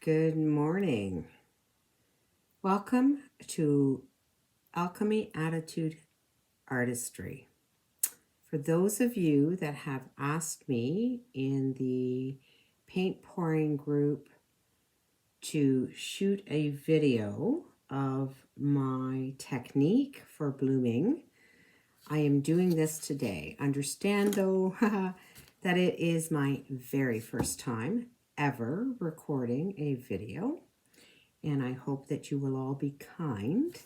Good morning. Welcome to Alchemy Attitude Artistry. For those of you that have asked me in the paint pouring group to shoot a video of my technique for blooming, I am doing this today. Understand though that it is my very first time ever recording a video, and I hope that you will all be kind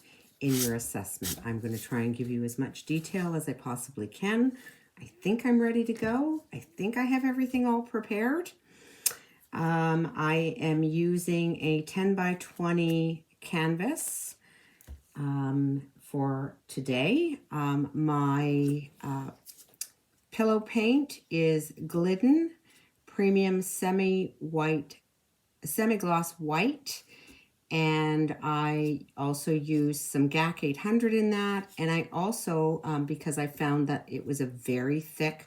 in your assessment. I'm going to try and give you as much detail as I possibly can. I think I'm ready to go. I think I have everything all prepared. I am using a 10 by 20 canvas for today. My pillow paint is Glidden Premium Semi-Gloss White, and I also used some GAC 800 in that, and I also, because I found that it was a very thick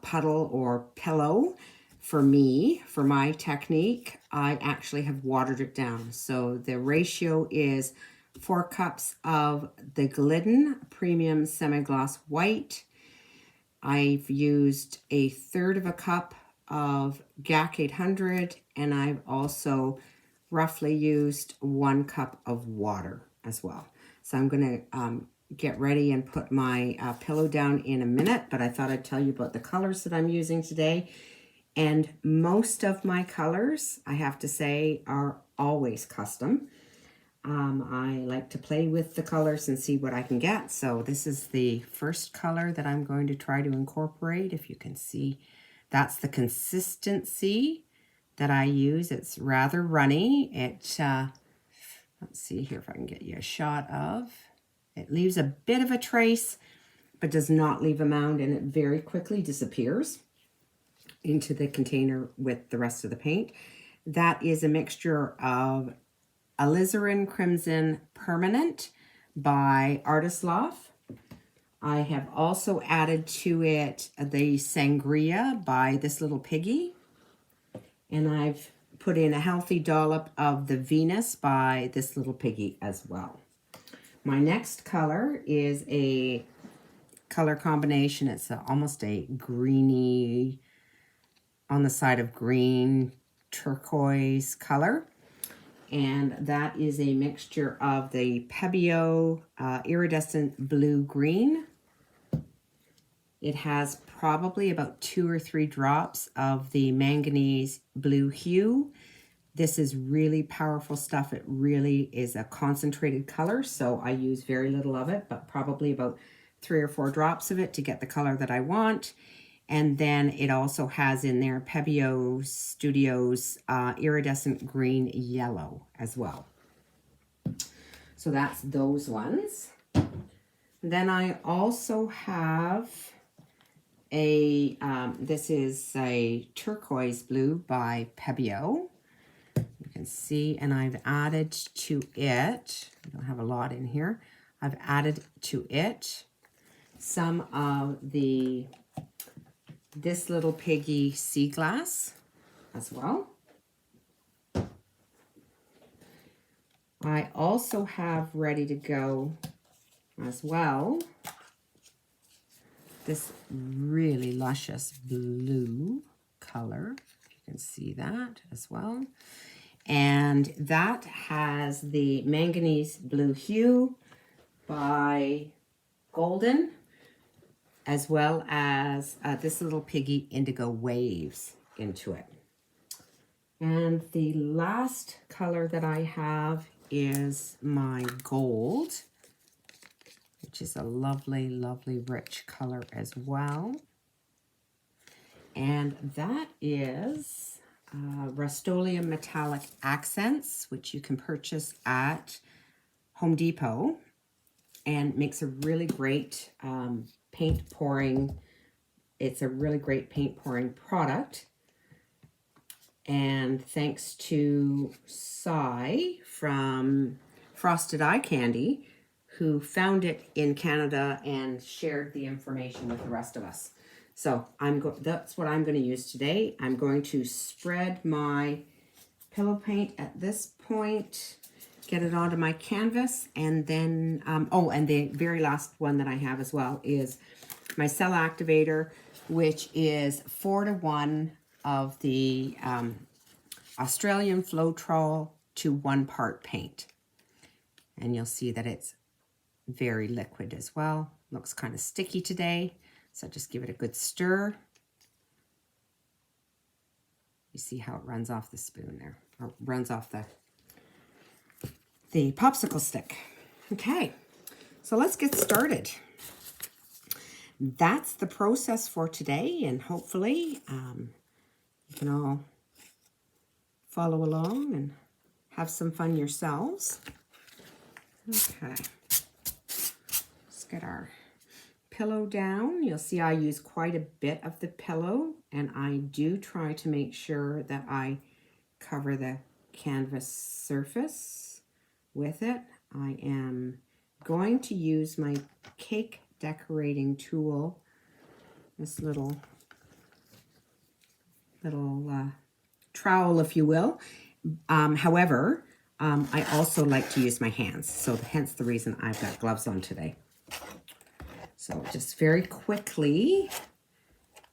puddle or pillow for me, for my technique, I actually have watered it down. So the ratio is 4 cups of the Glidden Premium Semi-Gloss White. I've used 1/3 cup of GAC 800, and I've also roughly used 1 cup of water as well. So I'm going to get ready and put my pillow down in a minute, but I thought I'd tell you about the colors that I'm using today. And most of my colors, I have to say, are always custom. I like to play with the colors and see what I can get. So this is the first color that I'm going to try to incorporate. If you can see, that's the consistency that I use. It's rather runny. Let's see here if I can get you a shot of. It leaves a bit of a trace, but does not leave a mound, and it very quickly disappears into the container with the rest of the paint. That is a mixture of Alizarin Crimson Permanent by Artist Loft. I have also added to it the Sangria by This Little Piggy. And I've put in a healthy dollop of the Venus by This Little Piggy as well. My next color is a color combination. It's almost a greeny, on the side of green, turquoise color. And that is a mixture of the Pebeo Iridescent Blue Green. It has probably about 2 or 3 drops of the Manganese Blue Hue. This is really powerful stuff. It really is a concentrated color, so I use very little of it, but probably about 3 or 4 drops of it to get the color that I want. And then it also has in there Pebeo Studios Iridescent Green Yellow as well. So that's those ones. Then I also have this is a turquoise blue by Pebeo. You can see, and I've added to it, I don't have a lot in here, I've added to it some of the This Little Piggy Sea Glass as well. I also have ready to go as well this really luscious blue color, if you can see that as well. And that has the Manganese Blue Hue by Golden, as well as This Little Piggy Indigo Waves into it. And the last color that I have is my gold, which is a lovely, lovely rich color as well. And that is Rust-Oleum Metallic Accents, which you can purchase at Home Depot, and makes a really great paint pouring. It's a really great paint pouring product. And thanks to Cy from Frosted Eye Candy, who found it in Canada and shared the information with the rest of us. So that's what I'm going to use today. I'm going to spread my pillow paint at this point, get it onto my canvas, and then, oh, and the very last one that I have as well is my cell activator, which is 4:1 of the Australian Floetrol to 1 part paint. And you'll see that it's very liquid as well. Looks kind of sticky today, so just give it a good stir. You see how it runs off the spoon there, or runs off the popsicle stick. Okay, so let's get started. That's the process for today, and hopefully you can all follow along and have some fun yourselves. Okay, let's get our pillow down. You'll see I use quite a bit of the pillow, and I do try to make sure that I cover the canvas surface with it. I am going to use my cake decorating tool, this little trowel, if you will. However, I also like to use my hands, so hence the reason I've got gloves on today. So just very quickly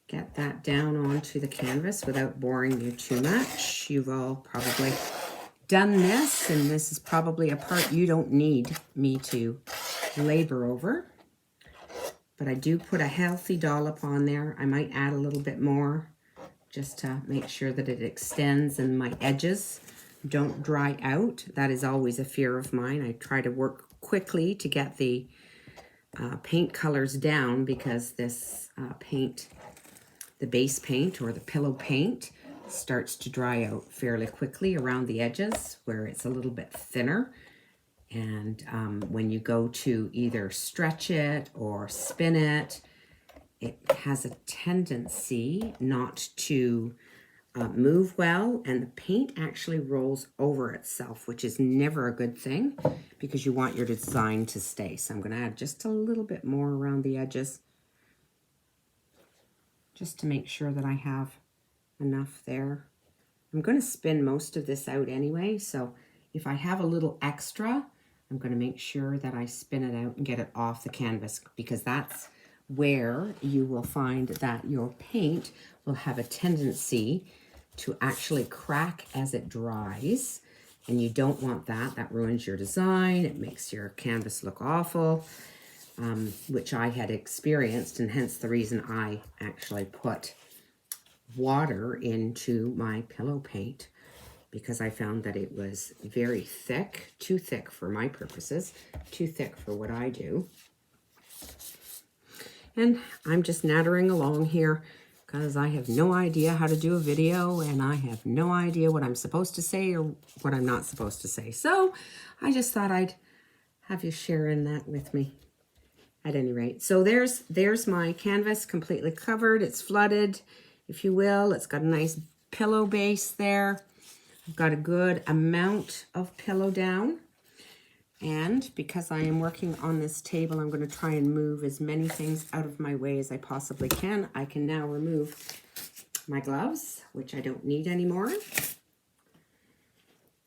get that down onto the canvas without boring you too much. You've all probably done this, and this is probably a part you don't need me to labor over. But I do put a healthy dollop on there. I might add a little bit more just to make sure that it extends and my edges don't dry out. That is always a fear of mine. I try to work quickly to get the paint colors down, because this paint, the base paint or the pillow paint, starts to dry out fairly quickly around the edges where it's a little bit thinner. And when you go to either stretch it or spin it, it has a tendency not to move well, and the paint actually rolls over itself, which is never a good thing because you want your design to stay. So I'm going to add just a little bit more around the edges just to make sure that I have enough there. I'm going to spin most of this out anyway, so if I have a little extra, I'm going to make sure that I spin it out and get it off the canvas, because that's where you will find that your paint will have a tendency to actually crack as it dries, and you don't want that. That ruins your design. It makes your canvas look awful, which I had experienced, and hence the reason I actually put water into my pillow paint, because I found that it was very thick, too thick for my purposes, too thick for what I do. And I'm just nattering along here because I have no idea how to do a video, and I have no idea what I'm supposed to say or what I'm not supposed to say. So I just thought I'd have you sharing that with me at any rate. So there's my canvas completely covered. It's flooded, if you will. It's got a nice pillow base there. I've got a good amount of pillow down. And because I am working on this table, I'm going to try and move as many things out of my way as I possibly can. I can now remove my gloves, which I don't need anymore.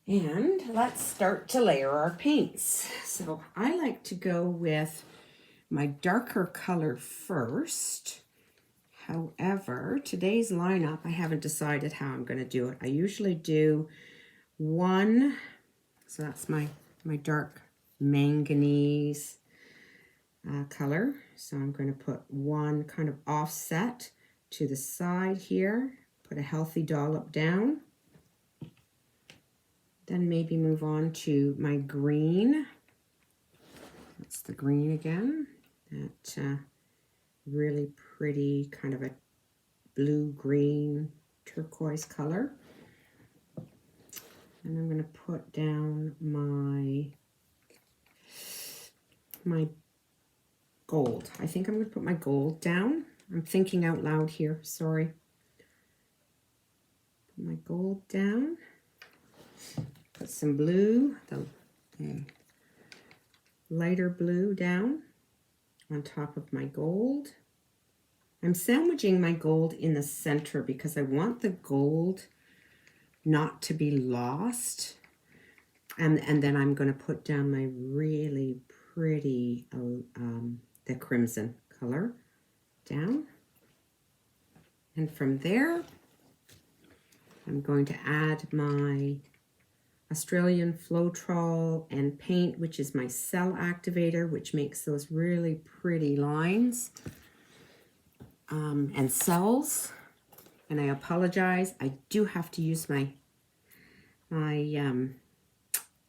And let's start to layer our paints. So I like to go with my darker color first. However, today's lineup, I haven't decided how I'm going to do it. I usually do one, so that's my dark manganese color. So I'm going to put one kind of offset to the side here, put a healthy dollop down. Then maybe move on to my green. That's the green again. That really pretty kind of a blue-green turquoise color. And I'm going to put down my gold. I think I'm going to put my gold down. I'm thinking out loud here, sorry. Put my gold down. Put some blue, the lighter blue down on top of my gold. I'm sandwiching my gold in the center because I want the gold not to be lost. And then I'm going to put down my really pretty, the crimson color down. And from there, I'm going to add my Australian Floetrol and paint, which is my cell activator, which makes those really pretty lines and cells. And I apologize, I do have to use my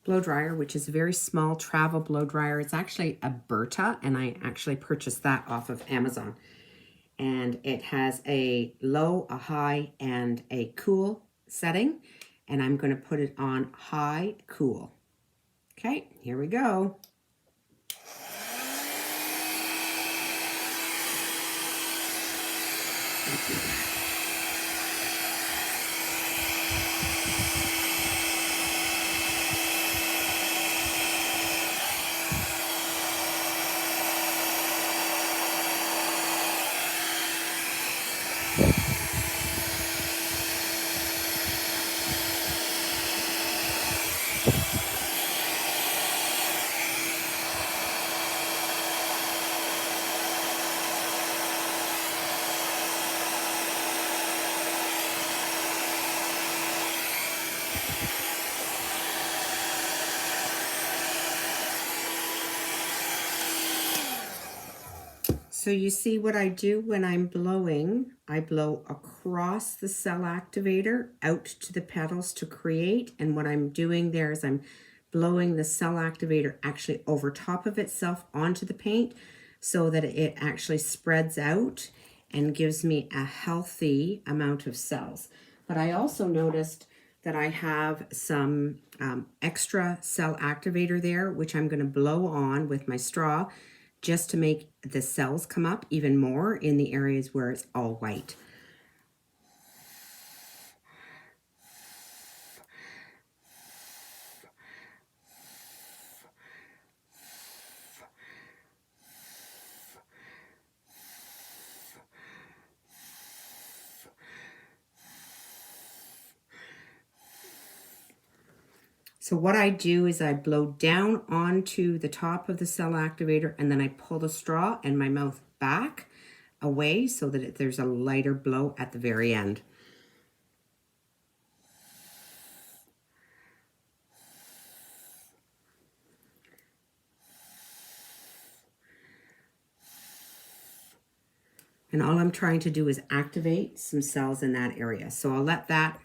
blow dryer, which is a very small travel blow dryer. It's actually a Berta, and I actually purchased that off of Amazon. And it has a low, a high, and a cool setting. And I'm going to put it on high, cool. Okay, here we go. So you see what I do when I'm blowing, I blow across the cell activator out to the petals to create. And what I'm doing there is I'm blowing the cell activator actually over top of itself onto the paint so that it actually spreads out and gives me a healthy amount of cells. But I also noticed that I have some extra cell activator there, which I'm going to blow on with my straw just to make the cells come up even more in the areas where it's all white. So what I do is I blow down onto the top of the cell activator, and then I pull the straw and my mouth back away so that there's a lighter blow at the very end. And all I'm trying to do is activate some cells in that area. So I'll let that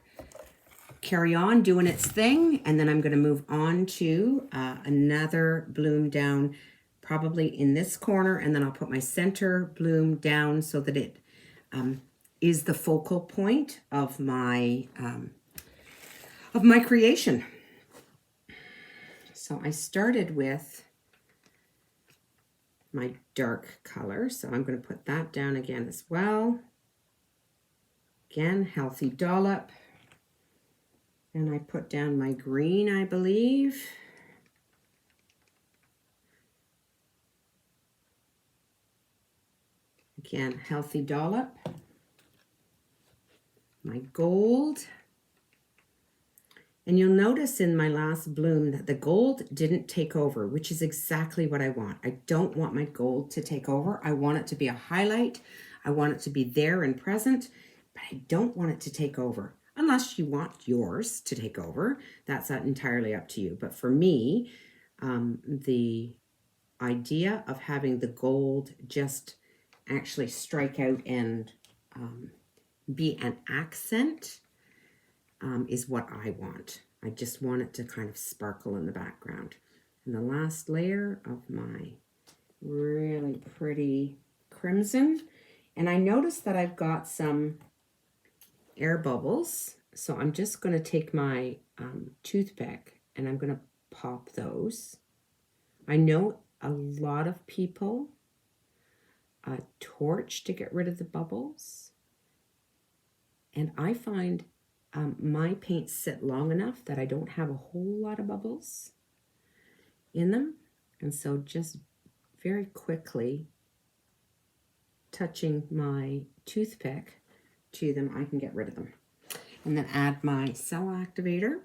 carry on doing its thing, and then I'm going to move on to another bloom down probably in this corner, and then I'll put my center bloom down so that it is the focal point of my creation. So I started with my dark color, so I'm going to put that down again as well. Again, healthy dollop. And I put down my green, I believe. Again, healthy dollop. My gold. And you'll notice in my last bloom that the gold didn't take over, which is exactly what I want. I don't want my gold to take over. I want it to be a highlight. I want it to be there and present, but I don't want it to take over. Unless you want yours to take over, that's entirely up to you. But for me, the idea of having the gold just actually strike out and be an accent is what I want. I just want it to kind of sparkle in the background. And the last layer of my really pretty crimson. And I noticed that I've got some air bubbles, so I'm just going to take my toothpick and I'm going to pop those. I know a lot of people torch to get rid of the bubbles, and I find my paints sit long enough that I don't have a whole lot of bubbles in them, and so just very quickly touching my toothpick to them, I can get rid of them. And then add my cell activator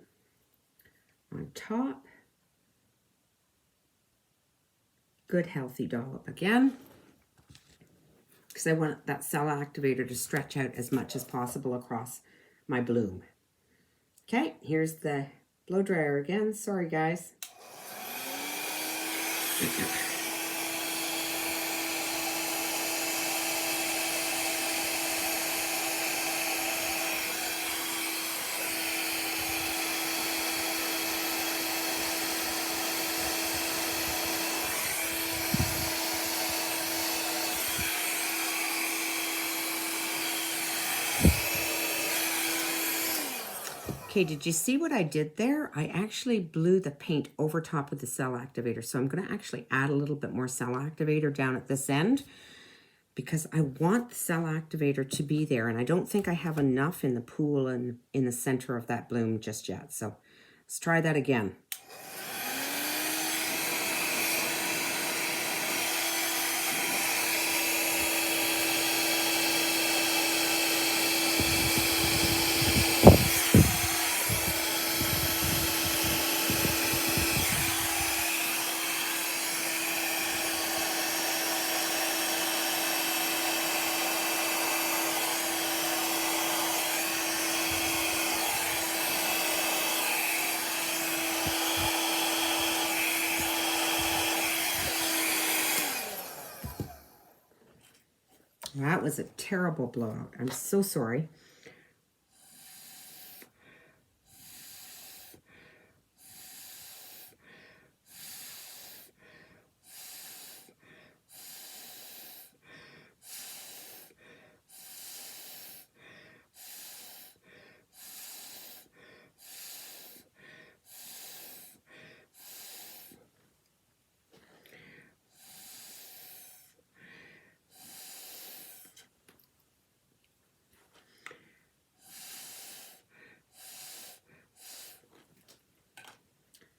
on top. Good healthy dollop again, because I want that cell activator to stretch out as much as possible across my bloom. Okay, here's the blow dryer again. Sorry, guys. Okay, did you see what I did there? I actually blew the paint over top of the cell activator. So I'm going to actually add a little bit more cell activator down at this end, because I want the cell activator to be there. And I don't think I have enough in the pool and in the center of that bloom just yet. So let's try that again. That was a terrible blowout. I'm so sorry.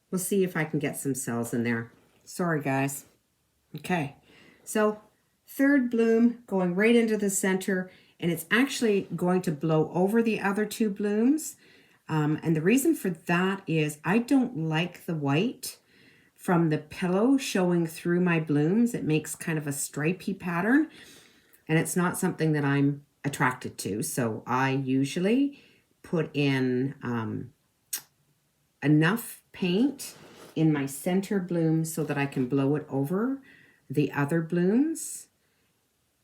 We'll see if I can get some cells in there. Sorry, guys. Okay, so third bloom going right into the center, and it's actually going to blow over the other two blooms. And the reason for that is I don't like the white from the pillow showing through my blooms. It makes kind of a stripy pattern, and it's not something that I'm attracted to. So I usually put in enough paint in my center bloom so that I can blow it over the other blooms.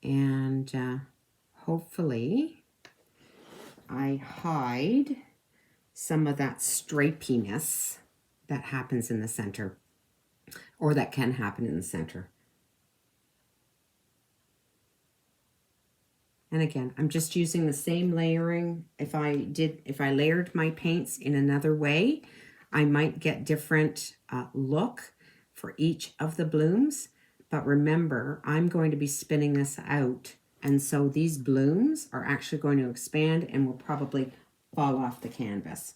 And hopefully I hide some of that stripiness that happens in the center, or that can happen in the center. And again, I'm just using the same layering. If I layered my paints in another way, I might get different look for each of the blooms. But remember, I'm going to be spinning this out. And so these blooms are actually going to expand and will probably fall off the canvas.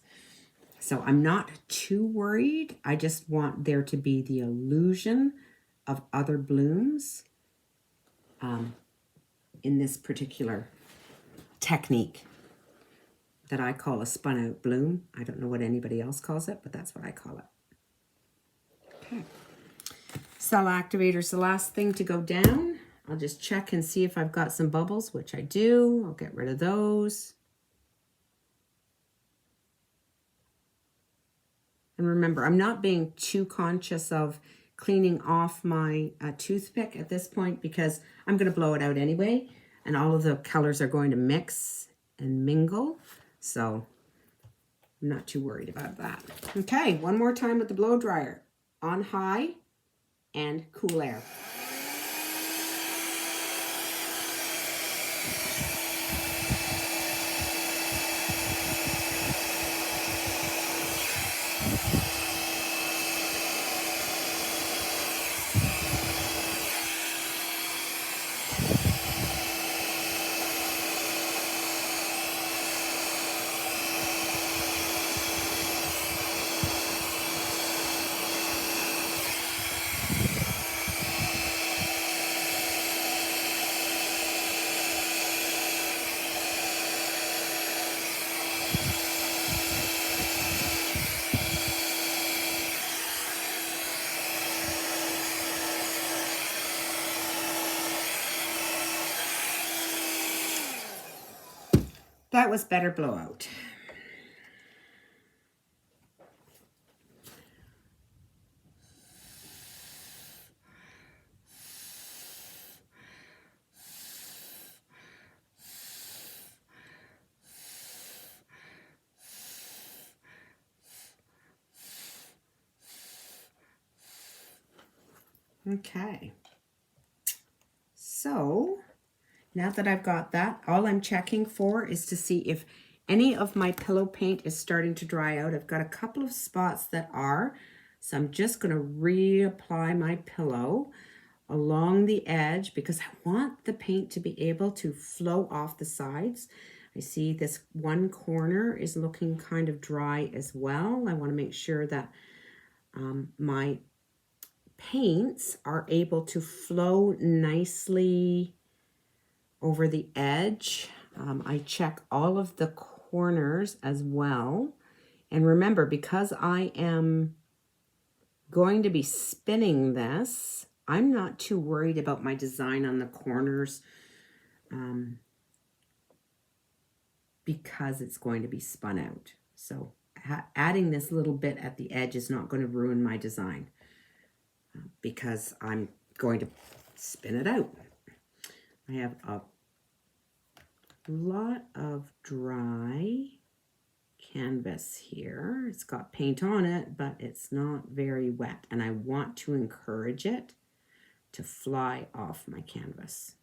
So I'm not too worried. I just want there to be the illusion of other blooms in this particular technique that I call a spun out bloom. I don't know what anybody else calls it, but that's what I call it. Okay. Cell activator's the last thing to go down. I'll just check and see if I've got some bubbles, which I do. I'll get rid of those. And remember, I'm not being too conscious of cleaning off my toothpick at this point, because I'm going to blow it out anyway, and all of the colors are going to mix and mingle. So I'm not too worried about that. Okay, one more time with the blow dryer on high and cool air. that was better blowout. Okay. So now that I've got that, all I'm checking for is to see if any of my pillow paint is starting to dry out. I've got a couple of spots that are, so I'm just going to reapply my pillow along the edge because I want the paint to be able to flow off the sides. I see this one corner is looking kind of dry as well. I want to make sure that my paints are able to flow nicely over the edge. I check all of the corners as well. And remember, because I am going to be spinning this, I'm not too worried about my design on the corners because it's going to be spun out. So adding this little bit at the edge is not going to ruin my design because I'm going to spin it out. I have a lot of dry canvas here. It's got paint on it, but it's not very wet, and I want to encourage it to fly off my canvas.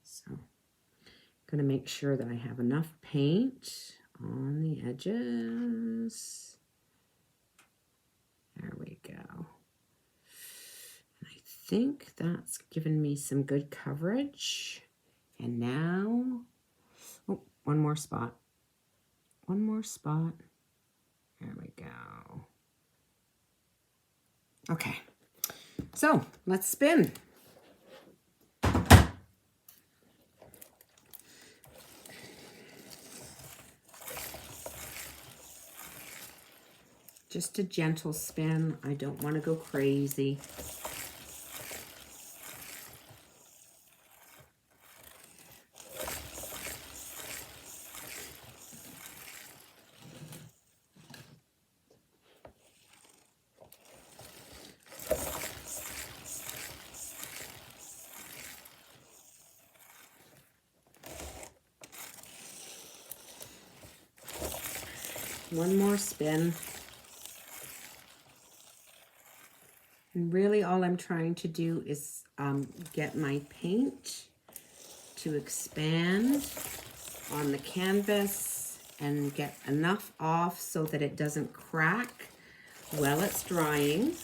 So I'm going to make sure that I have enough paint on the edges. There we go. And I think that's given me some good coverage. And now, oh, one more spot. One more spot. There we go. Okay, so let's spin. Just a gentle spin. I don't want to go crazy. One more spin. And really all I'm trying to do is get my paint to expand on the canvas and get enough off so that it doesn't crack while it's drying.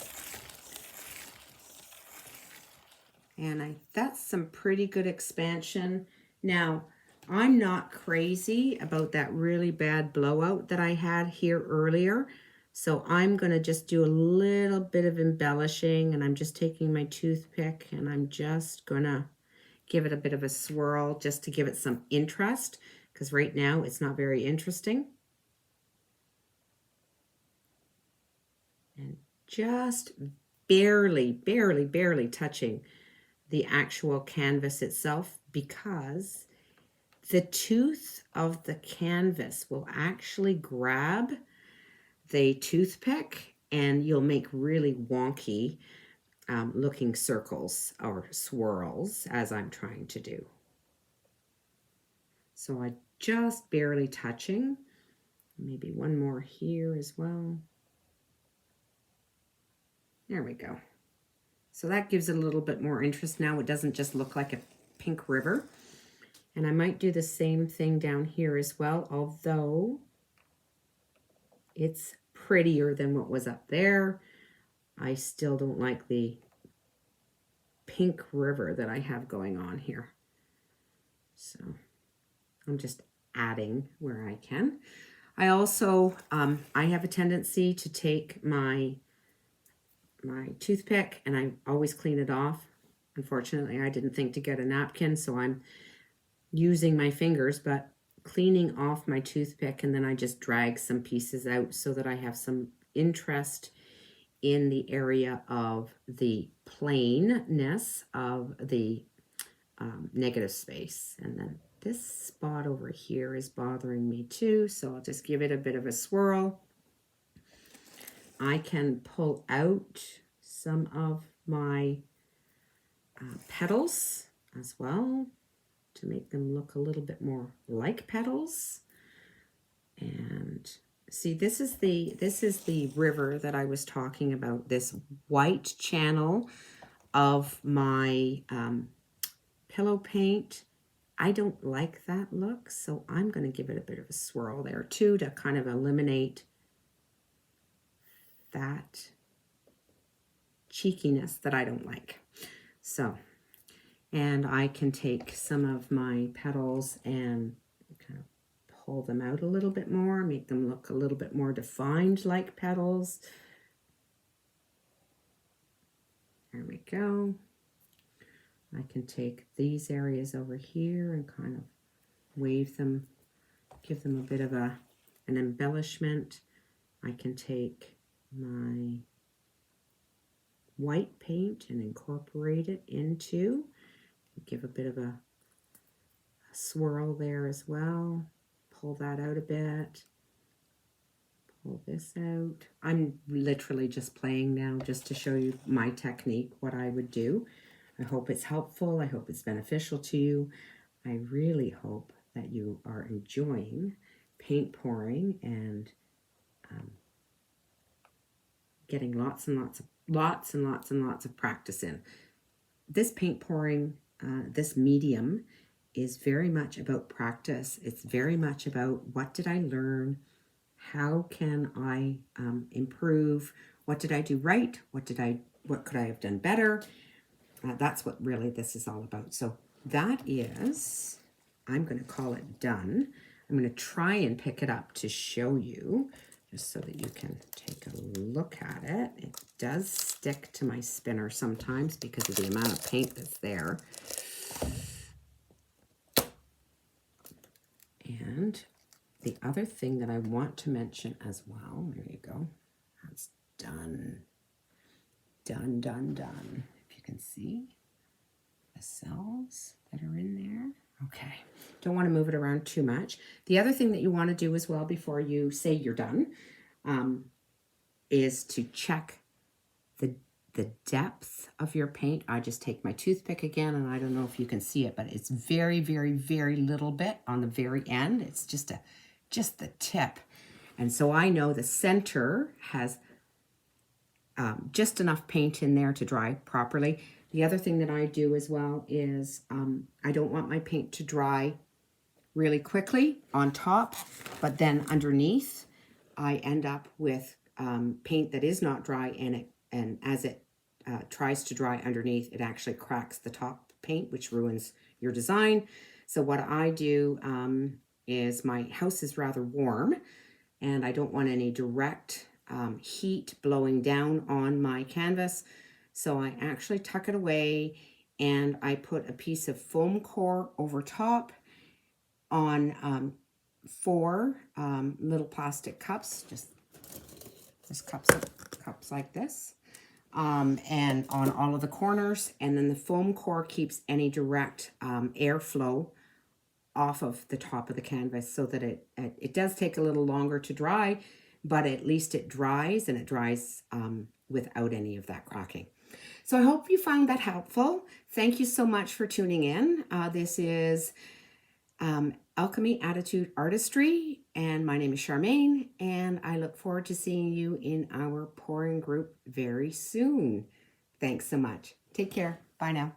And that's some pretty good expansion. Now, I'm not crazy about that really bad blowout that I had here earlier. So I'm going to just do a little bit of embellishing, and I'm just taking my toothpick and I'm just going to give it a bit of a swirl just to give it some interest, because right now it's not very interesting. And just barely touching the actual canvas itself, because the tooth of the canvas will actually grab the toothpick and you'll make really wonky looking circles or swirls as I'm trying to do. So I just barely touching. Maybe one more here as well. There we go. So that gives it a little bit more interest now. It doesn't just look like a pink river. And I might do the same thing down here as well, although it's prettier than what was up there. I still don't like the pink river that I have going on here. So I'm just adding where I can. I also, I have a tendency to take my toothpick and I always clean it off. Unfortunately, I didn't think to get a napkin, so I'm using my fingers, but cleaning off my toothpick, and then I just drag some pieces out so that I have some interest in the area of the plainness of the negative space. And then this spot over here is bothering me too, so I'll just give it a bit of a swirl. I can pull out some of my petals as well to make them look a little bit more like petals. And see, this is the river that I was talking about, this white channel of my pillow paint. I don't like that look, so I'm going to give it a bit of a swirl there too to kind of eliminate that cheekiness that I don't like. So, and I can take some of my petals and kind of pull them out a little bit more, make them look a little bit more defined like petals. There we go. I can take these areas over here and kind of wave them, give them a bit of an embellishment. I can take my white paint and incorporate it into, give a bit of a swirl there as well. Pull that out a bit. Pull this out. I'm literally just playing now just to show you my technique, what I would do. I hope it's helpful. I hope it's beneficial to you. I really hope that you are enjoying paint pouring and getting lots and lots of practice in. This paint pouring, this medium is very much about practice. It's very much about what did I learn? How can I improve? What did I do right? What could I have done better? That's what really this is all about. So that is, I'm going to call it done. I'm going to try and pick it up to show you, just so that you can take a look at it. It does stick to my spinner sometimes because of the amount of paint that's there. And the other thing that I want to mention as well, there you go, that's done. Done, done, done. If you can see the cells that are in there. Okay, don't want to move it around too much. The other thing that you want to do as well before you say you're done is to check the depth of your paint. I just take my toothpick again, and I don't know if you can see it, but it's very, very, very little bit on the very end. It's just the tip. And so I know the center has just enough paint in there to dry properly. The other thing that I do as well is I don't want my paint to dry really quickly on top, but then underneath I end up with paint that is not dry, and as it tries to dry underneath, it actually cracks the top paint, which ruins your design. So what I do is, my house is rather warm and I don't want any direct heat blowing down on my canvas. So I actually tuck it away and I put a piece of foam core over top on 4 little plastic cups, just cups like this, and on all of the corners. And then the foam core keeps any direct airflow off of the top of the canvas, so that it does take a little longer to dry, but at least it dries, and it dries without any of that cracking. So I hope you found that helpful. Thank you so much for tuning in. This is Alchemy Attitude Artistry, and my name is Charmaine, and I look forward to seeing you in our pouring group very soon. Thanks so much. Take care. Bye now.